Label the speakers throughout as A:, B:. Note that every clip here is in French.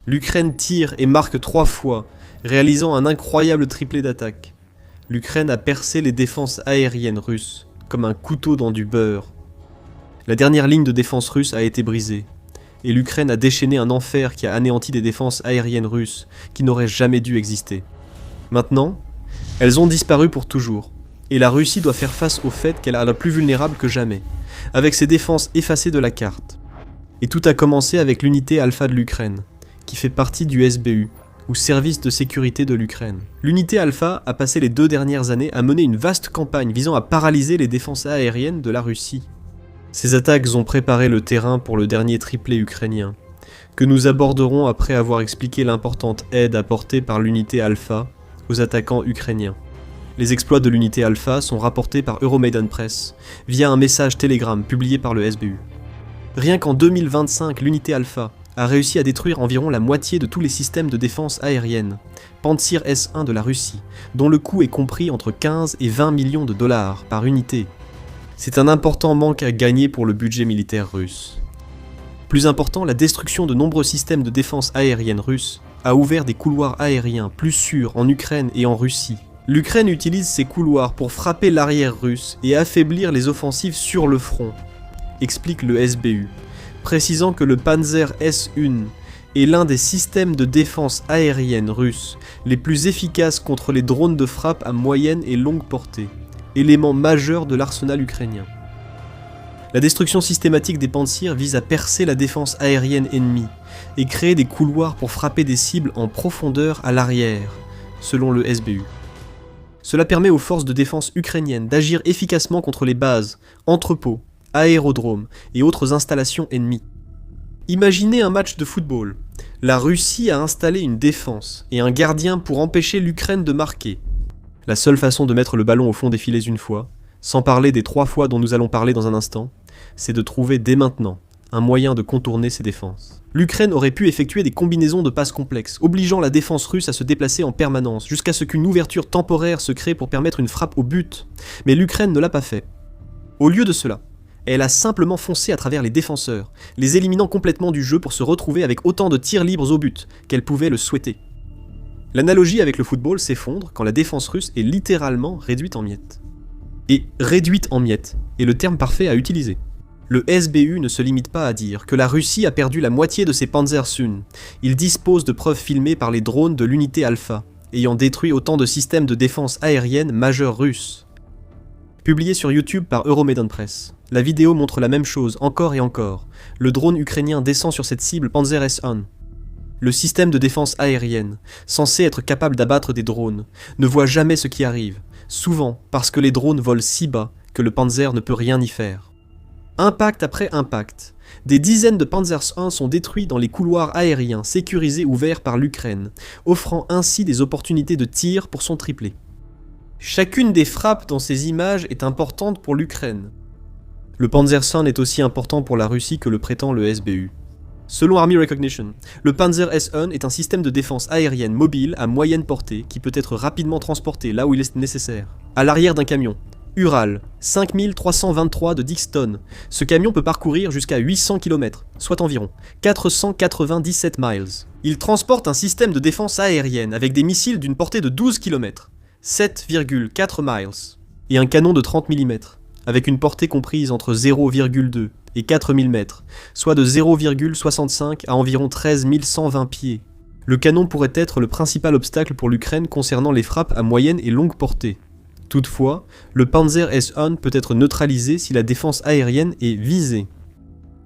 A: L'Ukraine tire et marque 3 fois, réalisant un incroyable triplé d'attaques. L'Ukraine a percé les défenses aériennes russes, comme un couteau dans du beurre. La dernière ligne de défense russe a été brisée, et l'Ukraine a déchaîné un enfer qui a anéanti des défenses aériennes russes qui n'auraient jamais dû exister. Maintenant, elles ont disparu pour toujours, et la Russie doit faire face au fait qu'elle est la plus vulnérable que jamais, avec ses défenses effacées de la carte. Et tout a commencé avec l'unité Alpha de l'Ukraine, qui fait partie du SBU, ou Service de sécurité de l'Ukraine. L'unité Alpha a passé les 2 dernières années à mener une vaste campagne visant à paralyser les défenses aériennes de la Russie. Ces attaques ont préparé le terrain pour le dernier triplé ukrainien, que nous aborderons après avoir expliqué l'importante aide apportée par l'unité Alpha aux attaquants ukrainiens. Les exploits de l'unité Alpha sont rapportés par Euromaidan Press via un message Telegram publié par le SBU. Rien qu'en 2025, l'unité Alpha a réussi à détruire environ la moitié de tous les systèmes de défense aérienne, Pantsir S1 de la Russie, dont le coût est compris entre 15 et 20 millions de dollars par unité. C'est un important manque à gagner pour le budget militaire russe. Plus important, la destruction de nombreux systèmes de défense aérienne russes a ouvert des couloirs aériens plus sûrs en Ukraine et en Russie. L'Ukraine utilise ces couloirs pour frapper l'arrière russe et affaiblir les offensives sur le front, explique le SBU, précisant que le Panzer S1 est l'un des systèmes de défense aérienne russes les plus efficaces contre les drones de frappe à moyenne et longue portée, élément majeur de l'arsenal ukrainien. La destruction systématique des Pantsir vise à percer la défense aérienne ennemie et créer des couloirs pour frapper des cibles en profondeur à l'arrière, selon le SBU. Cela permet aux forces de défense ukrainiennes d'agir efficacement contre les bases, entrepôts, aérodromes et autres installations ennemies. Imaginez un match de football. La Russie a installé une défense et un gardien pour empêcher l'Ukraine de marquer. La seule façon de mettre le ballon au fond des filets une fois, sans parler des 3 fois dont nous allons parler dans un instant, c'est de trouver dès maintenant un moyen de contourner ces défenses. L'Ukraine aurait pu effectuer des combinaisons de passes complexes, obligeant la défense russe à se déplacer en permanence, jusqu'à ce qu'une ouverture temporaire se crée pour permettre une frappe au but, mais l'Ukraine ne l'a pas fait. Au lieu de cela, elle a simplement foncé à travers les défenseurs, les éliminant complètement du jeu pour se retrouver avec autant de tirs libres au but qu'elle pouvait le souhaiter. L'analogie avec le football s'effondre quand la défense russe est littéralement réduite en miettes. Et réduite en miettes est le terme parfait à utiliser. Le SBU ne se limite pas à dire que la Russie a perdu la moitié de ses Panzersun. Il dispose de preuves filmées par les drones de l'unité Alpha, ayant détruit autant de systèmes de défense aérienne majeurs russes. Publié sur YouTube par Euromaidan Press, la vidéo montre la même chose encore et encore. Le drone ukrainien descend sur cette cible Panzer S1. Le système de défense aérienne, censé être capable d'abattre des drones, ne voit jamais ce qui arrive, souvent parce que les drones volent si bas que le Panzer ne peut rien y faire. Impact après impact, des dizaines de Panzers 1 sont détruits dans les couloirs aériens sécurisés ouverts par l'Ukraine, offrant ainsi des opportunités de tir pour son triplé. Chacune des frappes dans ces images est importante pour l'Ukraine. Le Panzer 1 est aussi important pour la Russie que le prétend le SBU. Selon Army Recognition, le Panzer S1 est un système de défense aérienne mobile à moyenne portée qui peut être rapidement transporté là où il est nécessaire. À l'arrière d'un camion, Ural, 5323 de 10 tonnes. Ce camion peut parcourir jusqu'à 800 km, soit environ 497 miles. Il transporte un système de défense aérienne avec des missiles d'une portée de 12 km, 7,4 miles, et un canon de 30 mm, avec une portée comprise entre 0,2 et 4000 mètres, soit de 0,65 à environ 13 120 pieds. Le canon pourrait être le principal obstacle pour l'Ukraine concernant les frappes à moyenne et longue portée. Toutefois, le Panzer S1 peut être neutralisé si la défense aérienne est visée.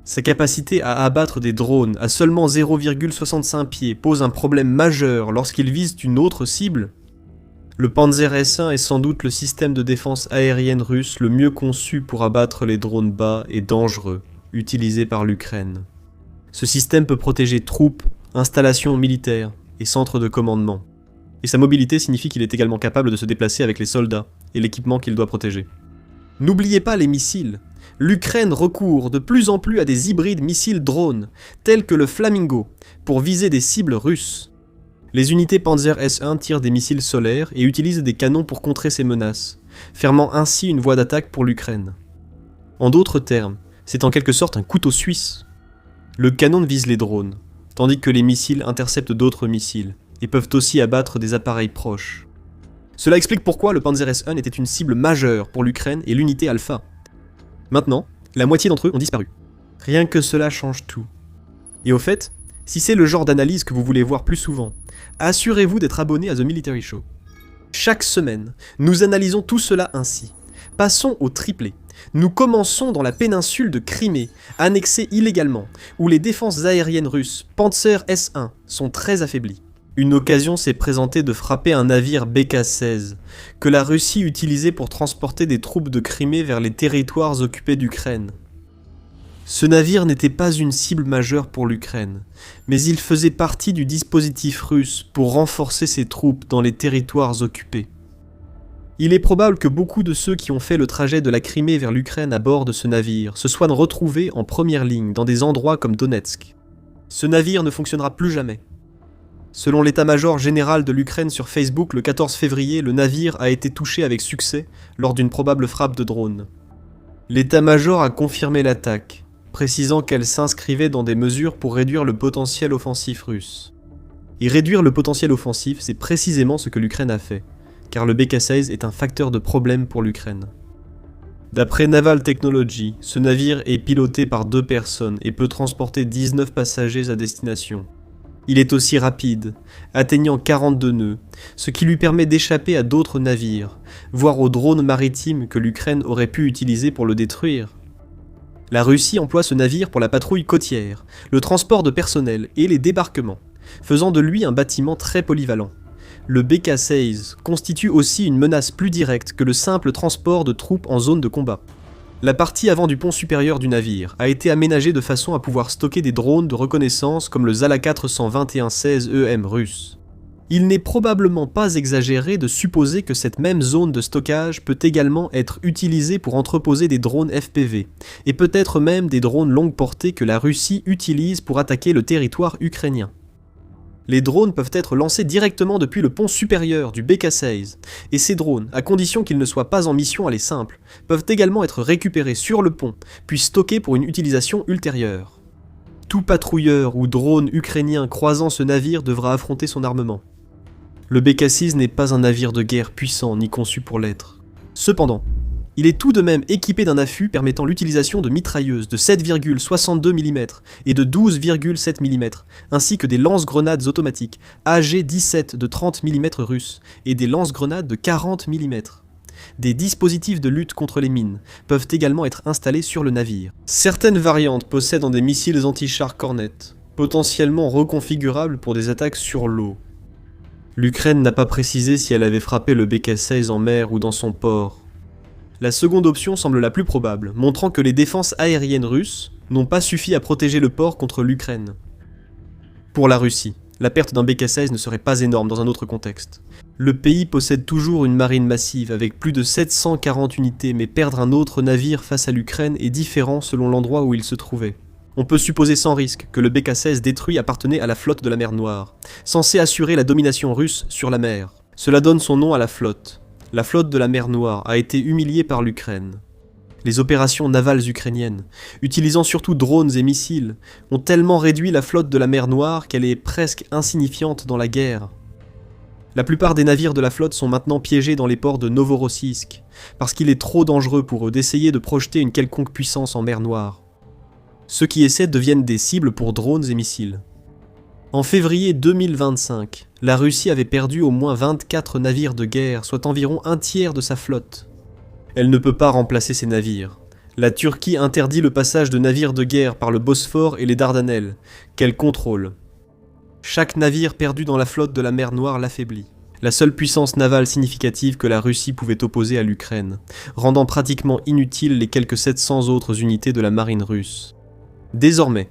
A: Sa capacité à abattre des drones à seulement 0,65 pieds pose un problème majeur lorsqu'il vise une autre cible. Le Panzer S1 est sans doute le système de défense aérienne russe le mieux conçu pour abattre les drones bas et dangereux, utilisés par l'Ukraine. Ce système peut protéger troupes, installations militaires et centres de commandement. Et sa mobilité signifie qu'il est également capable de se déplacer avec les soldats et l'équipement qu'il doit protéger. N'oubliez pas les missiles. L'Ukraine recourt de plus en plus à des hybrides missiles-drones, tels que le Flamingo, pour viser des cibles russes. Les unités Panzer S1 tirent des missiles solaires et utilisent des canons pour contrer ces menaces, fermant ainsi une voie d'attaque pour l'Ukraine. En d'autres termes, c'est en quelque sorte un couteau suisse. Le canon vise les drones, tandis que les missiles interceptent d'autres missiles, et peuvent aussi abattre des appareils proches. Cela explique pourquoi le Panzer S-1 était une cible majeure pour l'Ukraine et l'unité Alpha. Maintenant, la moitié d'entre eux ont disparu. Rien que cela change tout. Et au fait, si c'est le genre d'analyse que vous voulez voir plus souvent, assurez-vous d'être abonné à The Military Show. Chaque semaine, nous analysons tout cela ainsi. Passons au triplé. Nous commençons dans la péninsule de Crimée, annexée illégalement, où les défenses aériennes russes Panzer S-1 sont très affaiblies. Une occasion s'est présentée de frapper un navire BK-16, que la Russie utilisait pour transporter des troupes de Crimée vers les territoires occupés d'Ukraine. Ce navire n'était pas une cible majeure pour l'Ukraine, mais il faisait partie du dispositif russe pour renforcer ses troupes dans les territoires occupés. Il est probable que beaucoup de ceux qui ont fait le trajet de la Crimée vers l'Ukraine à bord de ce navire se soient retrouvés en première ligne dans des endroits comme Donetsk. Ce navire ne fonctionnera plus jamais. Selon l'état-major général de l'Ukraine sur Facebook le 14 février, le navire a été touché avec succès lors d'une probable frappe de drone. L'état-major a confirmé l'attaque, précisant qu'elle s'inscrivait dans des mesures pour réduire le potentiel offensif russe. Et réduire le potentiel offensif, c'est précisément ce que l'Ukraine a fait, car le BK-16 est un facteur de problème pour l'Ukraine. D'après Naval Technology, ce navire est piloté par 2 personnes et peut transporter 19 passagers à destination. Il est aussi rapide, atteignant 42 nœuds, ce qui lui permet d'échapper à d'autres navires, voire aux drones maritimes que l'Ukraine aurait pu utiliser pour le détruire. La Russie emploie ce navire pour la patrouille côtière, le transport de personnel et les débarquements, faisant de lui un bâtiment très polyvalent. Le BK-16 constitue aussi une menace plus directe que le simple transport de troupes en zone de combat. La partie avant du pont supérieur du navire a été aménagée de façon à pouvoir stocker des drones de reconnaissance comme le Zala 421-16 EM russe. Il n'est probablement pas exagéré de supposer que cette même zone de stockage peut également être utilisée pour entreposer des drones FPV, et peut-être même des drones longue portée que la Russie utilise pour attaquer le territoire ukrainien. Les drones peuvent être lancés directement depuis le pont supérieur du BK-16, et ces drones, à condition qu'ils ne soient pas en mission aller simple, peuvent également être récupérés sur le pont, puis stockés pour une utilisation ultérieure. Tout patrouilleur ou drone ukrainien croisant ce navire devra affronter son armement. Le BK-6 n'est pas un navire de guerre puissant ni conçu pour l'être. Cependant, il est tout de même équipé d'un affût permettant l'utilisation de mitrailleuses de 7,62 mm et de 12,7 mm, ainsi que des lance-grenades automatiques AG-17 de 30 mm russes et des lance-grenades de 40 mm. Des dispositifs de lutte contre les mines peuvent également être installés sur le navire. Certaines variantes possèdent des missiles anti-char Cornet, potentiellement reconfigurables pour des attaques sur l'eau. L'Ukraine n'a pas précisé si elle avait frappé le BK-16 en mer ou dans son port. La seconde option semble la plus probable, montrant que les défenses aériennes russes n'ont pas suffi à protéger le port contre l'Ukraine. Pour la Russie, la perte d'un BK-16 ne serait pas énorme dans un autre contexte. Le pays possède toujours une marine massive avec plus de 740 unités, mais perdre un autre navire face à l'Ukraine est différent selon l'endroit où il se trouvait. On peut supposer sans risque que le BK-16 détruit appartenait à la flotte de la mer Noire, censée assurer la domination russe sur la mer. Cela donne son nom à la flotte. La flotte de la mer Noire a été humiliée par l'Ukraine. Les opérations navales ukrainiennes, utilisant surtout drones et missiles, ont tellement réduit la flotte de la mer Noire qu'elle est presque insignifiante dans la guerre. La plupart des navires de la flotte sont maintenant piégés dans les ports de Novorossiysk, parce qu'il est trop dangereux pour eux d'essayer de projeter une quelconque puissance en mer Noire. Ceux qui essaient deviennent des cibles pour drones et missiles. En février 2025, la Russie avait perdu au moins 24 navires de guerre, soit environ un tiers de sa flotte. Elle ne peut pas remplacer ces navires. La Turquie interdit le passage de navires de guerre par le Bosphore et les Dardanelles, qu'elle contrôle. Chaque navire perdu dans la flotte de la mer Noire l'affaiblit. La seule puissance navale significative que la Russie pouvait opposer à l'Ukraine, rendant pratiquement inutiles les quelques 700 autres unités de la marine russe. Désormais,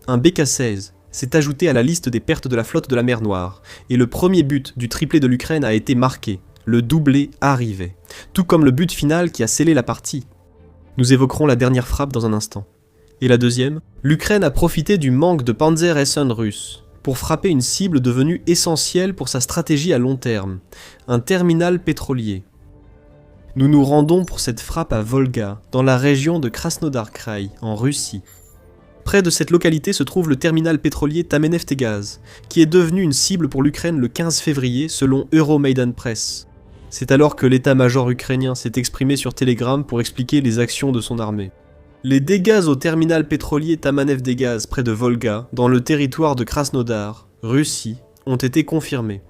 A: un BK-16 s'est ajouté à la liste des pertes de la flotte de la mer Noire, et le premier but du triplé de l'Ukraine a été marqué, le doublé arrivait, tout comme le but final qui a scellé la partie. Nous évoquerons la dernière frappe dans un instant. Et la deuxième, l'Ukraine a profité du manque de Panzer S-1 russe pour frapper une cible devenue essentielle pour sa stratégie à long terme, un terminal pétrolier. Nous nous rendons pour cette frappe à Volga, dans la région de Krasnodar Krai, en Russie. Près de cette localité se trouve le terminal pétrolier Tamenev-Tegaz, qui est devenu une cible pour l'Ukraine le 15 février selon Euromaidan Press. C'est alors que l'état-major ukrainien s'est exprimé sur Telegram pour expliquer les actions de son armée. Les dégâts au terminal pétrolier Tamenev-Tegaz près de Volga, dans le territoire de Krasnodar, Russie, ont été confirmés.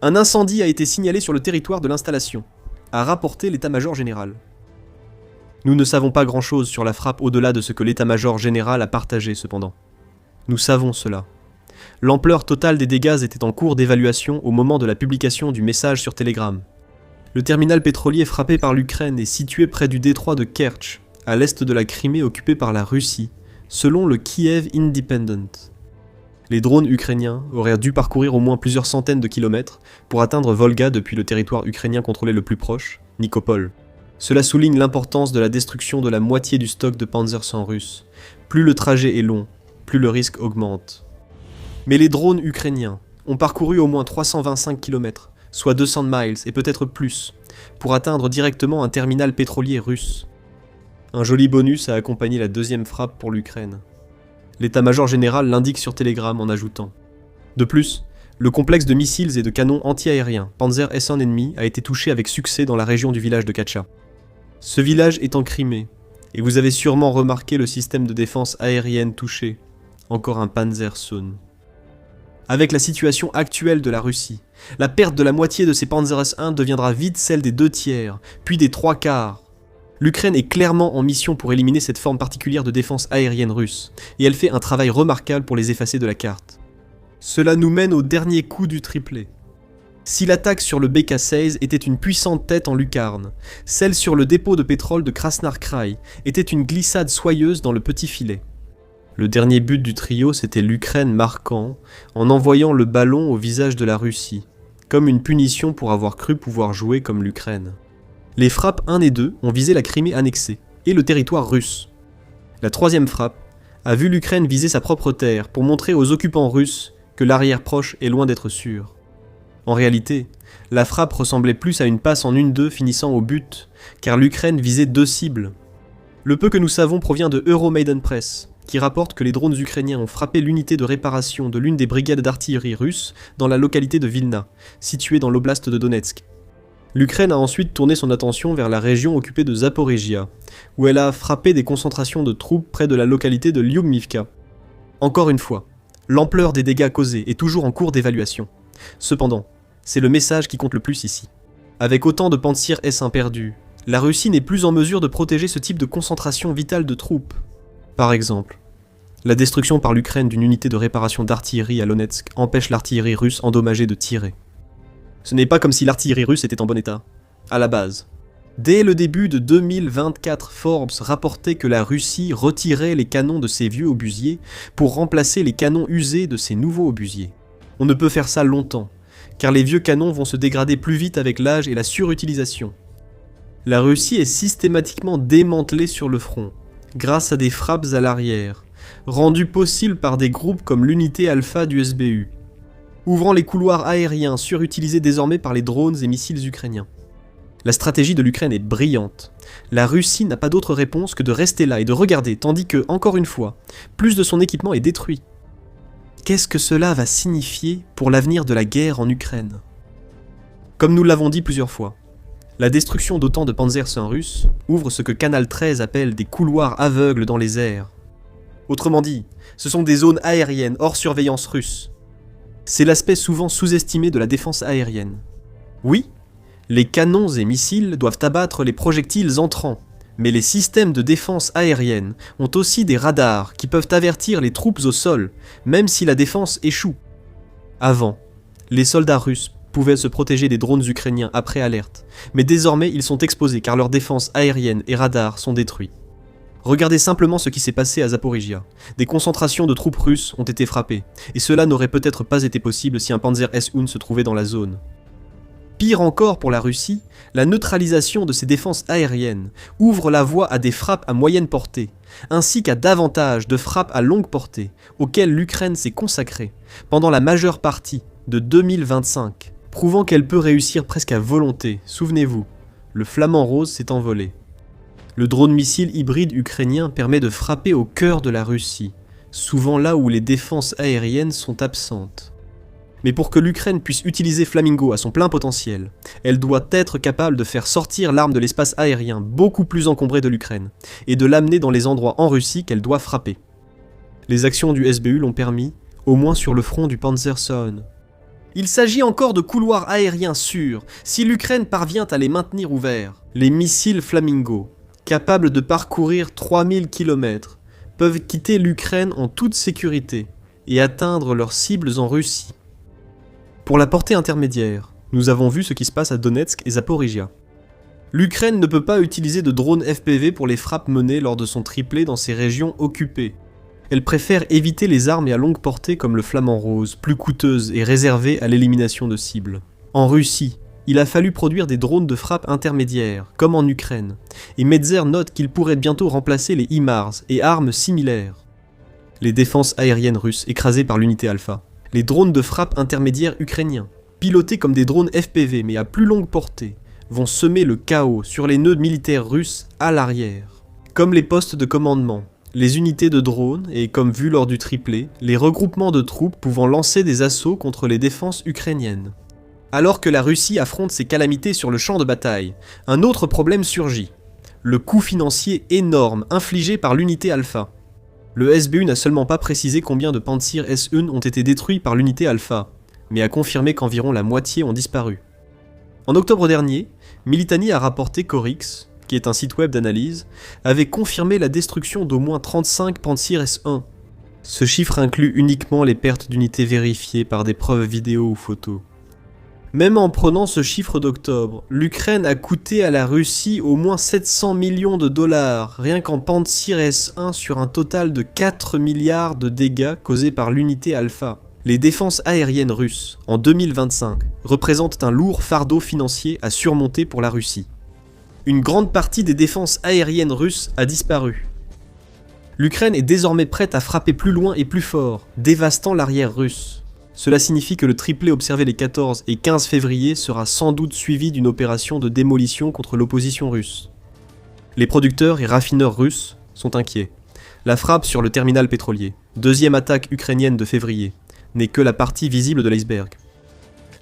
A: Un incendie a été signalé sur le territoire de l'installation, a rapporté l'état-major général. Nous ne savons pas grand-chose sur la frappe au-delà de ce que l'état-major général a partagé cependant. Nous savons cela. L'ampleur totale des dégâts était en cours d'évaluation au moment de la publication du message sur Telegram. Le terminal pétrolier frappé par l'Ukraine est situé près du détroit de Kertch, à l'est de la Crimée occupée par la Russie, selon le Kiev Independent. Les drones ukrainiens auraient dû parcourir au moins plusieurs centaines de kilomètres pour atteindre Volga depuis le territoire ukrainien contrôlé le plus proche, Nikopol. Cela souligne l'importance de la destruction de la moitié du stock de Panzer 100 russe. Plus le trajet est long, plus le risque augmente. Mais les drones ukrainiens ont parcouru au moins 325 km, soit 200 miles et peut-être plus, pour atteindre directement un terminal pétrolier russe. Un joli bonus a accompagné la deuxième frappe pour l'Ukraine. L'état-major général l'indique sur Telegram en ajoutant. De plus, le complexe de missiles et de canons anti-aériens Panzer S1 a été touché avec succès dans la région du village de Katcha. Ce village est en Crimée, et vous avez sûrement remarqué le système de défense aérienne touché. Encore un Panzersohn. Avec la situation actuelle de la Russie, la perte de la moitié de ses Panzer S1 deviendra vite celle des 2/3, puis des 3/4. L'Ukraine est clairement en mission pour éliminer cette forme particulière de défense aérienne russe, et elle fait un travail remarquable pour les effacer de la carte. Cela nous mène au dernier coup du triplet. Si l'attaque sur le BK-16 était une puissante tête en lucarne, celle sur le dépôt de pétrole de Krasnar Krai était une glissade soyeuse dans le petit filet. Le dernier but du trio, c'était l'Ukraine marquant, en envoyant le ballon au visage de la Russie, comme une punition pour avoir cru pouvoir jouer comme l'Ukraine. Les frappes 1 et 2 ont visé la Crimée annexée, et le territoire russe. La troisième frappe a vu l'Ukraine viser sa propre terre pour montrer aux occupants russes que l'arrière proche est loin d'être sûr. En réalité, la frappe ressemblait plus à une passe en 1-2 finissant au but, car l'Ukraine visait 2 cibles. Le peu que nous savons provient de Euromaidan Press, qui rapporte que les drones ukrainiens ont frappé l'unité de réparation de l'une des brigades d'artillerie russes dans la localité de Vilna, située dans l'oblast de Donetsk. L'Ukraine a ensuite tourné son attention vers la région occupée de Zaporizhia, où elle a frappé des concentrations de troupes près de la localité de Lyubimivka. Encore une fois, l'ampleur des dégâts causés est toujours en cours d'évaluation. Cependant, c'est le message qui compte le plus ici. Avec autant de Pantsir S1 perdus, la Russie n'est plus en mesure de protéger ce type de concentration vitale de troupes. Par exemple, la destruction par l'Ukraine d'une unité de réparation d'artillerie à Donetsk empêche l'artillerie russe endommagée de tirer. Ce n'est pas comme si l'artillerie russe était en bon état, à la base. Dès le début de 2024, Forbes rapportait que la Russie retirait les canons de ses vieux obusiers pour remplacer les canons usés de ses nouveaux obusiers. On ne peut faire ça longtemps, car les vieux canons vont se dégrader plus vite avec l'âge et la surutilisation. La Russie est systématiquement démantelée sur le front, grâce à des frappes à l'arrière, rendues possibles par des groupes comme l'unité Alpha du SBU, ouvrant les couloirs aériens surutilisés désormais par les drones et missiles ukrainiens. La stratégie de l'Ukraine est brillante. La Russie n'a pas d'autre réponse que de rester là et de regarder, tandis que, encore une fois, plus de son équipement est détruit. Qu'est-ce que cela va signifier pour l'avenir de la guerre en Ukraine ? Comme nous l'avons dit plusieurs fois, la destruction d'autant de Panzer 100 russes ouvre ce que Canal 13 appelle des couloirs aveugles dans les airs. Autrement dit, ce sont des zones aériennes hors surveillance russe. C'est l'aspect souvent sous-estimé de la défense aérienne. Oui, les canons et missiles doivent abattre les projectiles entrants, mais les systèmes de défense aérienne ont aussi des radars qui peuvent avertir les troupes au sol, même si la défense échoue. Avant, les soldats russes pouvaient se protéger des drones ukrainiens après alerte, mais désormais ils sont exposés car leurs défenses aériennes et radars sont détruits. Regardez simplement ce qui s'est passé à Zaporizhia. Des concentrations de troupes russes ont été frappées, et cela n'aurait peut-être pas été possible si un Panzer S1 se trouvait dans la zone. Pire encore pour la Russie, la neutralisation de ses défenses aériennes ouvre la voie à des frappes à moyenne portée, ainsi qu'à davantage de frappes à longue portée, auxquelles l'Ukraine s'est consacrée pendant la majeure partie de 2025, prouvant qu'elle peut réussir presque à volonté. Souvenez-vous, le flamant rose s'est envolé. Le drone missile hybride ukrainien permet de frapper au cœur de la Russie, souvent là où les défenses aériennes sont absentes. Mais pour que l'Ukraine puisse utiliser Flamingo à son plein potentiel, elle doit être capable de faire sortir l'arme de l'espace aérien beaucoup plus encombré de l'Ukraine, et de l'amener dans les endroits en Russie qu'elle doit frapper. Les actions du SBU l'ont permis, au moins sur le front du Panzersohn. Il s'agit encore de couloirs aériens sûrs, si l'Ukraine parvient à les maintenir ouverts. Les missiles Flamingo, capables de parcourir 3000 km, peuvent quitter l'Ukraine en toute sécurité et atteindre leurs cibles en Russie. Pour la portée intermédiaire, nous avons vu ce qui se passe à Donetsk et Zaporizhia. L'Ukraine ne peut pas utiliser de drones FPV pour les frappes menées lors de son triplé dans ces régions occupées. Elle préfère éviter les armes à longue portée comme le Flamand Rose, plus coûteuses et réservées à l'élimination de cibles. En Russie, il a fallu produire des drones de frappe intermédiaires, comme en Ukraine, et Metzer note qu'il pourrait bientôt remplacer les HIMARS et armes similaires. Les défenses aériennes russes écrasées par l'unité Alpha. Les drones de frappe intermédiaires ukrainiens, pilotés comme des drones FPV mais à plus longue portée, vont semer le chaos sur les nœuds militaires russes à l'arrière. Comme les postes de commandement, les unités de drones et, comme vu lors du triplé, les regroupements de troupes pouvant lancer des assauts contre les défenses ukrainiennes. Alors que la Russie affronte ces calamités sur le champ de bataille, un autre problème surgit. Le coût financier énorme infligé par l'unité Alpha. Le SBU n'a seulement pas précisé combien de Pantsir S1 ont été détruits par l'unité Alpha, mais a confirmé qu'environ la moitié ont disparu. En octobre dernier, Militani a rapporté qu'Oryx, qui est un site web d'analyse, avait confirmé la destruction d'au moins 35 Pantsir S1. Ce chiffre inclut uniquement les pertes d'unités vérifiées par des preuves vidéo ou photos. Même en prenant ce chiffre d'octobre, l'Ukraine a coûté à la Russie au moins 700 millions de dollars, rien qu'en Pantsir S1 sur un total de 4 milliards de dégâts causés par l'unité Alpha. Les défenses aériennes russes, en 2025, représentent un lourd fardeau financier à surmonter pour la Russie. Une grande partie des défenses aériennes russes a disparu. L'Ukraine est désormais prête à frapper plus loin et plus fort, dévastant l'arrière russe. Cela signifie que le triplé observé les 14 et 15 février sera sans doute suivi d'une opération de démolition contre l'opposition russe. Les producteurs et raffineurs russes sont inquiets. La frappe sur le terminal pétrolier, deuxième attaque ukrainienne de février, n'est que la partie visible de l'iceberg.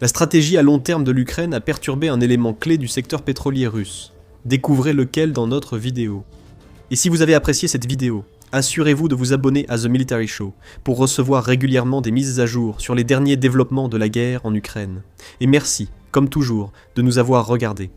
A: La stratégie à long terme de l'Ukraine a perturbé un élément clé du secteur pétrolier russe. Découvrez lequel dans notre vidéo. Et si vous avez apprécié cette vidéo, assurez-vous de vous abonner à The Military Show pour recevoir régulièrement des mises à jour sur les derniers développements de la guerre en Ukraine. Et merci, comme toujours, de nous avoir regardés.